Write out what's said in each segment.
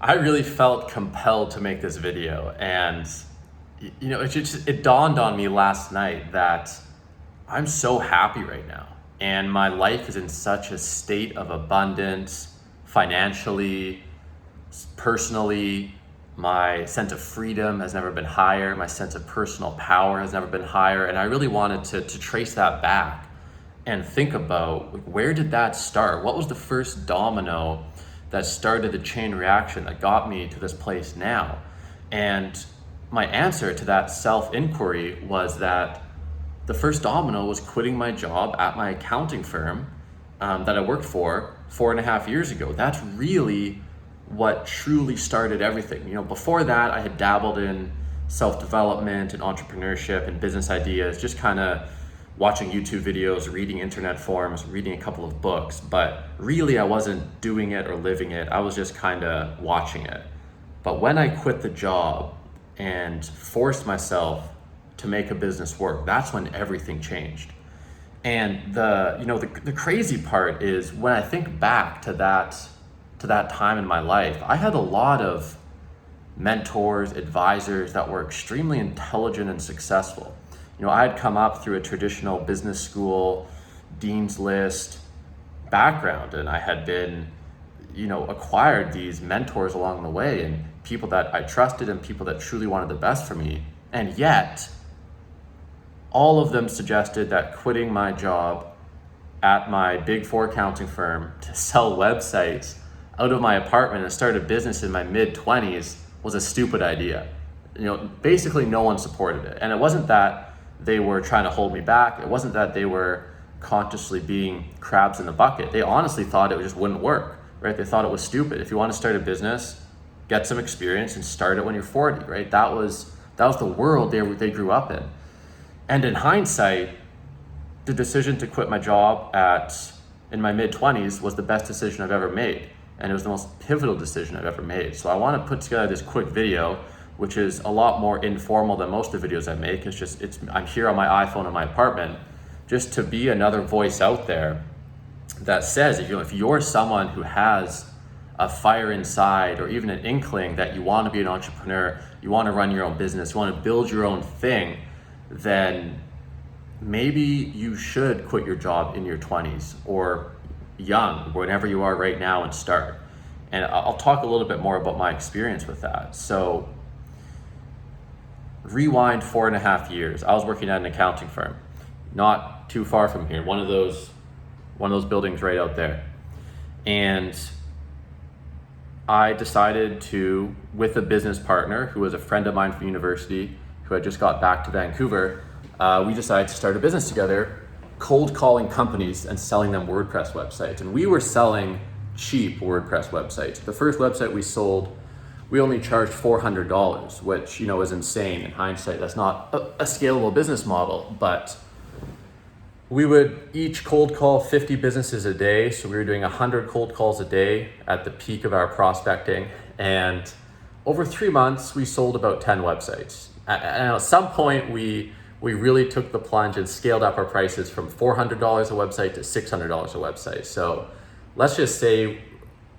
I really felt compelled to make this video, and it dawned on me last night that I'm so happy right now, and my life is in such a state of abundance, financially, personally. My sense of freedom has never been higher. My sense of personal power has never been higher, and I really wanted to trace that back and think about, like, where did that start? What was the first domino that started the chain reaction that got me to this place now? And my answer to that self-inquiry was that the first domino was quitting my job at my accounting firm that I worked for 4.5 years ago. That's really what truly started everything. Before that, I had dabbled in self-development and entrepreneurship and business ideas, just kind of watching YouTube videos, reading internet forums, reading a couple of books, but really I wasn't doing it or living it. I was just kind of watching it. But when I quit the job and forced myself to make a business work, that's when everything changed. And the crazy part is, when I think back to that time in my life, I had a lot of mentors, advisors that were extremely intelligent and successful. I had come up through a traditional business school, dean's list background, and I had been, acquired these mentors along the way, and people that I trusted and people that truly wanted the best for me. And yet, all of them suggested that quitting my job at my Big Four accounting firm to sell websites out of my apartment and start a business in my mid-20s was a stupid idea. Basically no one supported it. And it wasn't that they were trying to hold me back. It wasn't that they were consciously being crabs in the bucket. They honestly thought it just wouldn't work, right? They thought it was stupid. If you want to start a business, get some experience and start it when you're 40, right? That was the world they grew up in. And in hindsight, the decision to quit my job in my mid-20s was the best decision I've ever made. And it was the most pivotal decision I've ever made. So I want to put together this quick video, which is a lot more informal than most of the videos I make. I'm here on my iPhone in my apartment, just to be another voice out there that says, if you're someone who has a fire inside, or even an inkling that you want to be an entrepreneur, you want to run your own business, you want to build your own thing, then maybe you should quit your job in your 20s or young, whenever you are right now, and start. And I'll talk a little bit more about my experience with that. So rewind 4.5 years. I was working at an accounting firm, not too far from here, one of those buildings right out there. And I decided to, with a business partner who was a friend of mine from university, who had just got back to Vancouver, we decided to start a business together, cold calling companies and selling them WordPress websites. And we were selling cheap WordPress websites. The first website we sold, we only charged $400, which, is insane in hindsight. That's not a scalable business model, but we would each cold call 50 businesses a day. So we were doing 100 cold calls a day at the peak of our prospecting. And over 3 months, we sold about 10 websites. And at some point, we really took the plunge and scaled up our prices from $400 a website to $600 a website. So let's just say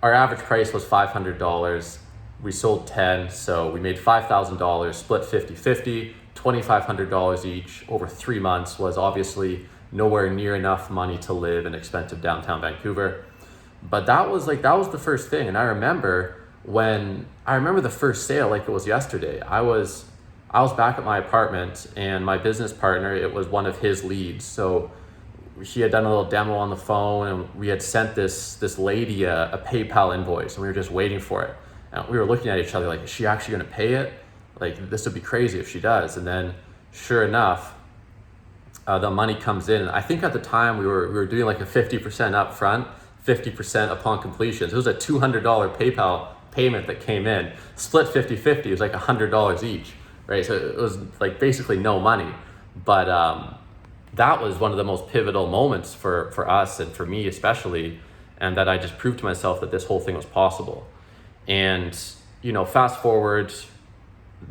our average price was $500. We sold 10, so we made $5,000, split 50-50, $2,500 each over 3 months. Was obviously nowhere near enough money to live in expensive downtown Vancouver. But that was the first thing. And I remember the first sale like it was yesterday. I was back at my apartment, and my business partner, it was one of his leads. So he had done a little demo on the phone, and we had sent this lady a PayPal invoice, and we were just waiting for it. And we were looking at each other like, is she actually going to pay it? Like, this would be crazy if she does. And then sure enough, the money comes in. And I think at the time we were doing like a 50% up front, 50% upon completion. So it was a $200 PayPal payment that came in, split 50-50. It was like $100 each, right? So it was like basically no money. But that was one of the most pivotal moments for us, and for me especially, and that I just proved to myself that this whole thing was possible. And, fast forward,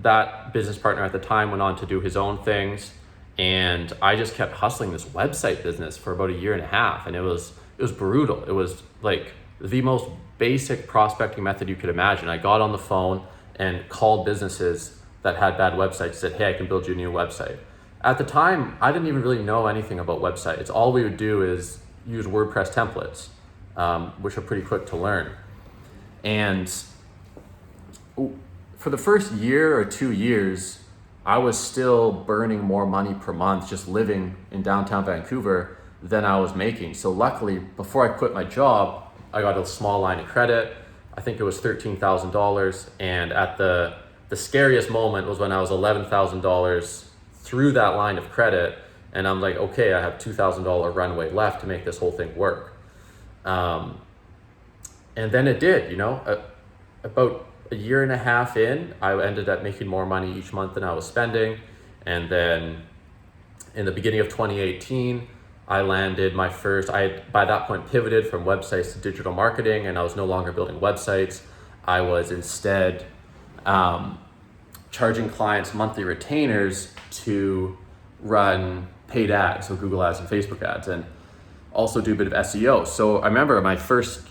that business partner at the time went on to do his own things, and I just kept hustling this website business for about 1.5 years, and it was brutal. It was like the most basic prospecting method you could imagine. I got on the phone and called businesses that had bad websites, said, hey, I can build you a new website. At the time, I didn't even really know anything about websites. All we would do is use WordPress templates, which are pretty quick to learn. And for the first year or 2 years, I was still burning more money per month just living in downtown Vancouver than I was making. So luckily, before I quit my job, I got a small line of credit. I think it was $13,000. And at the scariest moment was when I was $11,000 through that line of credit. And I'm like, okay, I have $2,000 runway left to make this whole thing work. And then it did, about a year and a half in, I ended up making more money each month than I was spending. And then in the beginning of 2018, I landed my first, I had by that point pivoted from websites to digital marketing, and I was no longer building websites. I was instead charging clients monthly retainers to run paid ads, so Google ads and Facebook ads, and also do a bit of SEO. So I remember my first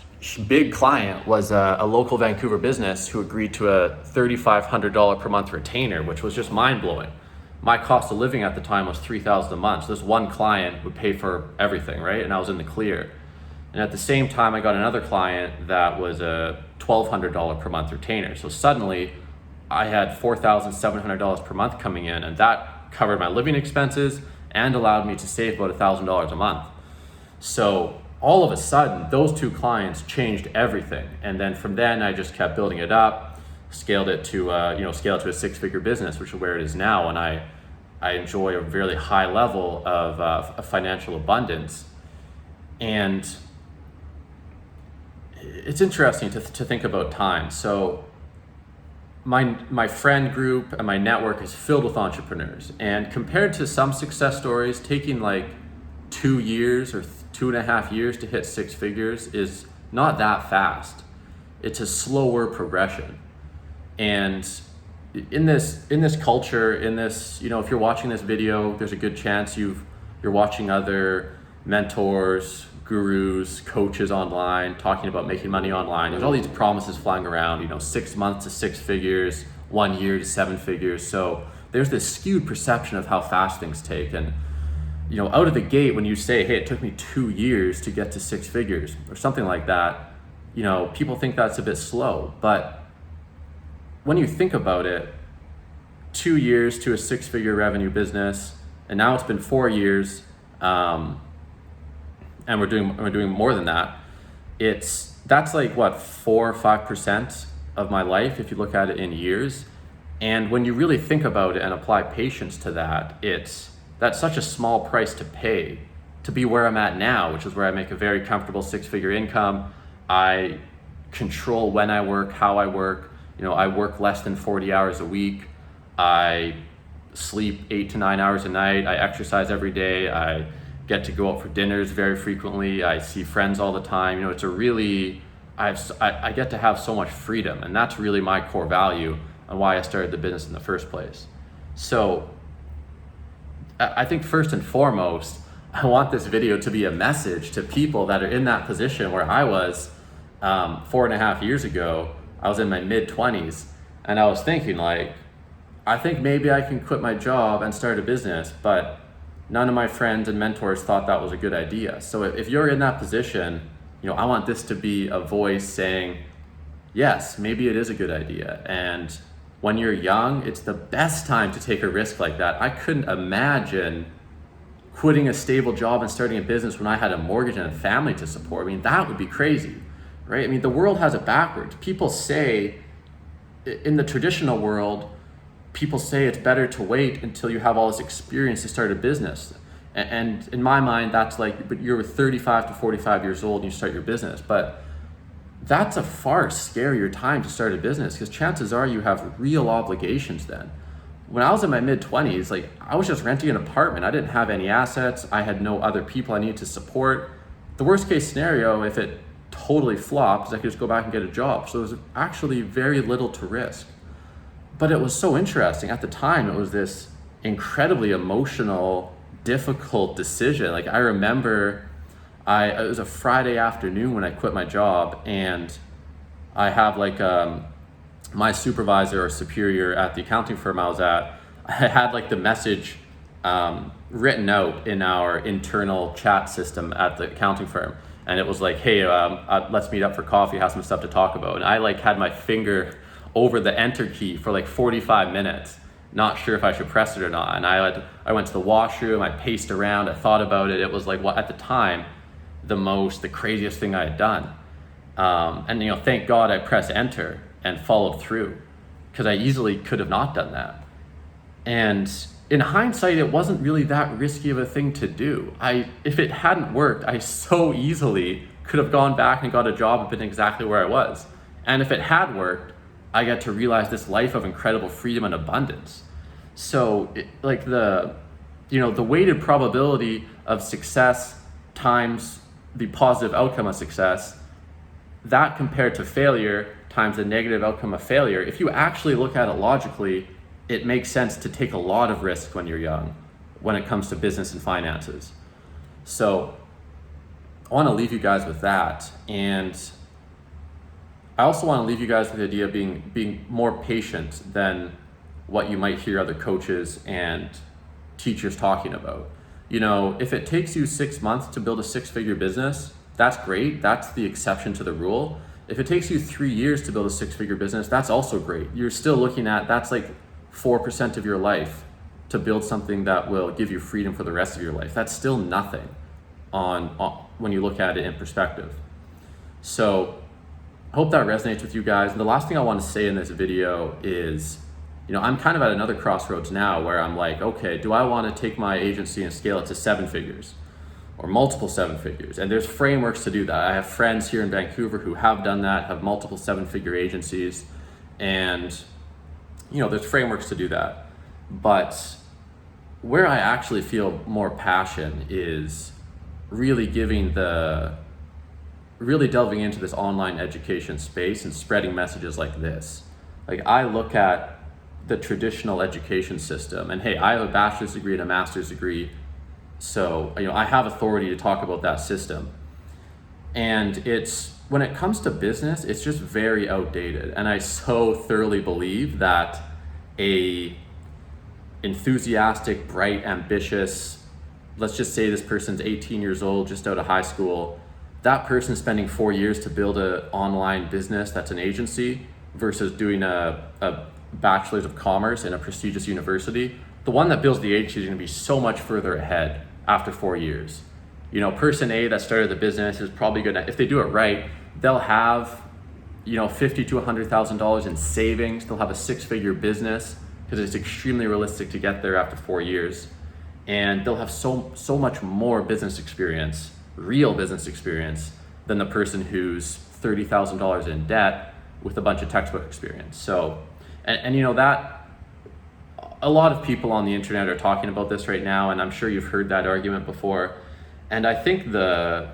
big client was a local Vancouver business who agreed to a $3,500 per month retainer, which was just mind-blowing. My cost of living at the time was $3,000 a month. So this one client would pay for everything, right? And I was in the clear. And at the same time, I got another client that was a $1,200 per month retainer. So suddenly I had $4,700 per month coming in, and that covered my living expenses and allowed me to save about $1,000 a month. So all of a sudden, those two clients changed everything. And then from then, I just kept building it up, scaled it to a 6-figure business, which is where it is now. And I enjoy a really high level of financial abundance. And it's interesting to think about time. So my friend group and my network is filled with entrepreneurs. And compared to some success stories, taking like 2 years or 2.5 years to hit 6 figures is not that fast. It's a slower progression. And in this culture, if you're watching this video, there's a good chance you're watching other mentors, gurus, coaches online talking about making money online. There's all these promises flying around, 6 months to 6 figures, 1 year to 7 figures. So there's this skewed perception of how fast things take. And out of the gate, when you say, hey, it took me 2 years to get to 6 figures or something like that, people think that's a bit slow. But when you think about it, 2 years to a 6-figure revenue business, and now it's been 4 years, and we're doing more than that. That's like what, 4 or 5% of my life if you look at it in years. And when you really think about it and apply patience to that, that's such a small price to pay to be where I'm at now, which is where I make a very comfortable 6-figure income. I control when I work, how I work. I work less than 40 hours a week. I sleep 8 to 9 hours a night. I exercise every day. I get to go out for dinners very frequently. I see friends all the time. I get to have so much freedom, and that's really my core value and why I started the business in the first place. So I think first and foremost, I want this video to be a message to people that are in that position where I was 4.5 years ago. I was in my mid-20s, and I was thinking I think maybe I can quit my job and start a business, but none of my friends and mentors thought that was a good idea. So if you're in that position, I want this to be a voice saying, yes, maybe it is a good idea. And when you're young, it's the best time to take a risk like that. I couldn't imagine quitting a stable job and starting a business when I had a mortgage and a family to support. That would be crazy, right? The world has it backwards. People say, in the traditional world, people say it's better to wait until you have all this experience to start a business. And in my mind, that's but you're 35 to 45 years old and you start your business. But that's a far scarier time to start a business, because chances are you have real obligations then. When I was in my mid-20s, I was just renting an apartment. I didn't have any assets. I had no other people I needed to support. The worst case scenario, if it totally flopped, is I could just go back and get a job. So there was actually very little to risk. But it was so interesting. At the time, it was this incredibly emotional, difficult decision. I remember it was a Friday afternoon when I quit my job, and I have like my supervisor or superior at the accounting firm I was at, I had like the message written out in our internal chat system at the accounting firm. And it was like, hey, let's meet up for coffee, have some stuff to talk about. And I like had my finger over the enter key for like 45 minutes, not sure if I should press it or not. And I went to the washroom, I paced around, I thought about it. It was like, what at the time, the craziest thing I had done. And you know, thank God I pressed enter and followed through, because I easily could have not done that. And in hindsight, it wasn't really that risky of a thing to do. If it hadn't worked, I so easily could have gone back and got a job and been exactly where I was. And if it had worked, I got to realize this life of incredible freedom and abundance. So the weighted probability of success times the positive outcome of success, that compared to failure times the negative outcome of failure, if you actually look at it logically, it makes sense to take a lot of risk when you're young when it comes to business and finances. So I want to leave you guys with that. And I also want to leave you guys with the idea of being more patient than what you might hear other coaches and teachers talking about. You know, if it takes you 6 months to build a 6-figure business, that's great. That's the exception to the rule. If it takes you 3 years to build a 6-figure business, that's also great. You're still looking at, that's like 4% of your life to build something that will give you freedom for the rest of your life. That's still nothing on when you look at it in perspective. So I hope that resonates with you guys. And the last thing I want to say in this video is, you know, I'm kind of at another crossroads now where I'm like, okay, do I want to take my agency and scale it to 7 figures or multiple 7 figures? And there's frameworks to do that. I have friends here in Vancouver who have done that, have multiple 7-figure agencies, and you know, there's frameworks to do that. But where I actually feel more passion is really delving into this online education space and spreading messages like this. Like, I look at the traditional education system, and hey, I have a bachelor's degree and a master's degree, so you know, I have authority to talk about that system. And when it comes to business, it's just very outdated. And I so thoroughly believe that a enthusiastic, bright, ambitious, let's just say this person's 18 years old, just out of high school, that person spending 4 years to build an online business that's an agency versus doing a bachelor's of commerce in a prestigious university, the one that builds the agency is going to be so much further ahead after 4 years. You know, person A that started the business is probably going to, if they do it right, they'll have, you know, $50,000 to $100,000 in savings. They'll have a 6-figure business because it's extremely realistic to get there after 4 years. And they'll have so much more business experience, real business experience, than the person who's $30,000 in debt with a bunch of textbook experience. So, and you know, that a lot of people on the internet are talking about this right now, and I'm sure you've heard that argument before. And I think the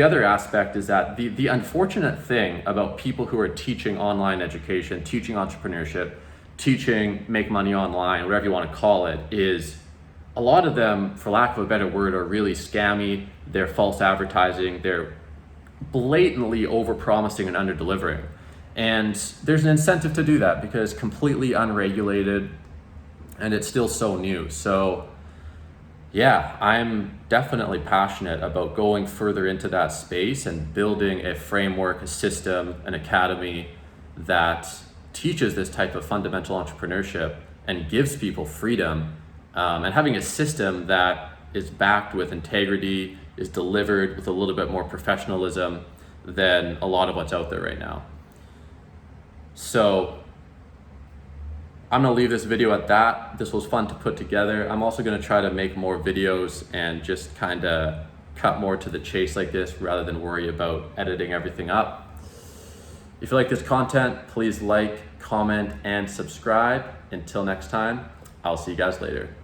other aspect is that the unfortunate thing about people who are teaching online education, teaching entrepreneurship, teaching make money online, whatever you want to call it, is a lot of them, for lack of a better word, are really scammy. They're false advertising. They're blatantly over-promising and under-delivering. And there's an incentive to do that because completely unregulated and it's still so new. So yeah, I'm definitely passionate about going further into that space and building a framework, a system, an academy that teaches this type of fundamental entrepreneurship and gives people freedom, and having a system that is backed with integrity, is delivered with a little bit more professionalism than a lot of what's out there right now. So I'm gonna leave this video at that. This was fun to put together. I'm also gonna try to make more videos and just kind of cut more to the chase like this rather than worry about editing everything up. If you like this content, please like, comment, and subscribe. Until next time, I'll see you guys later.